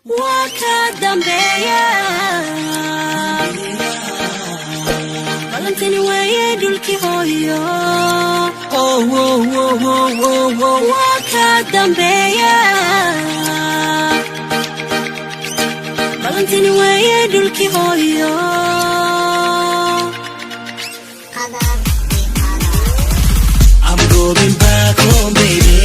وكدمبيا قلنتني ويدلكي هويو وكدمبيا قلنتني ويدلكي هويو I'm going back home, baby.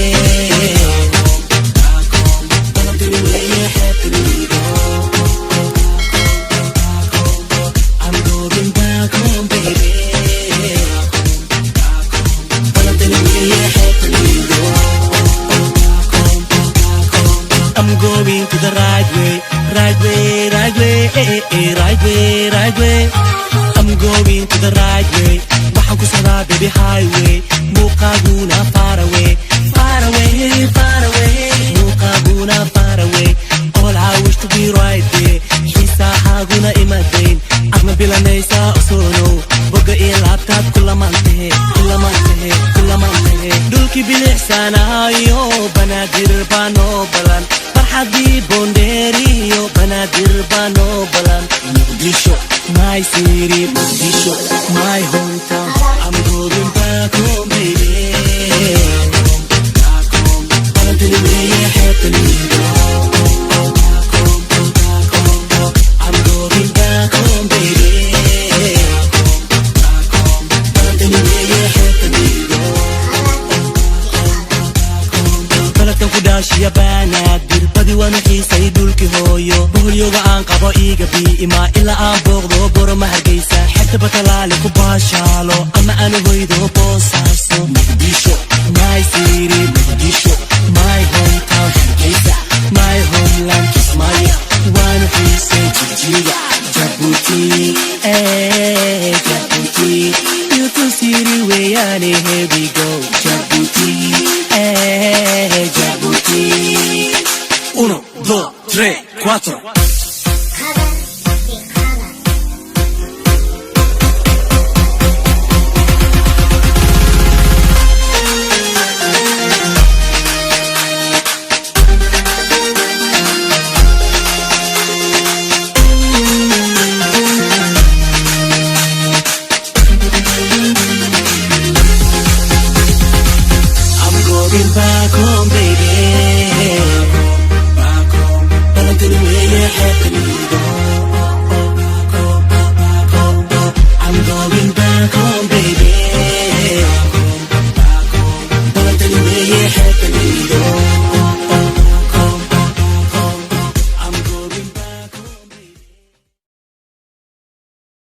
I'm going to the right way, right way, right way, right way, right way. I'm going to the right way. Waxaan ku socdaa baby highway. Muuqaaguna far away, far away, far away. Muuqaaguna far away. All I wish to be right there. Xiisahaaguna imadayn. Adna bilanaysa osono. Boga iyo laabtaad kulamantahe, kulamantahe, kulamantahe. Dhulki bilicsanayo banaadir baa noo balan. Farxadii Boondheeriyo banaadir baa noo balan. Muqdisho, my city, Muqdisho, my hometown. I'm going back home, baby. Back home, balantani weeye xeebtaniido. I'm going back home, baby. Back home, balantani weeye xeebtaniido. Baladkan ku dhaashiya banaadir badi waanu xiisay dhulki hooyo. Boholyoga aan qabo iiga bi'ima ilaa aan booqdo Boroma Hargeysa. Xeebta Batalaale ku baashaalo ama aanu hoydo Boosaaso. Muqdisho, my city, Muqdisho, my hometown Hargeysa, my homeland Kismaayo. Waanu xiisay Jigjiga, Jabuuti, Jabuuti. Beautiful city weeyaane, here we go. Jabuuti, Jabuuti. 1, 2, 3, 4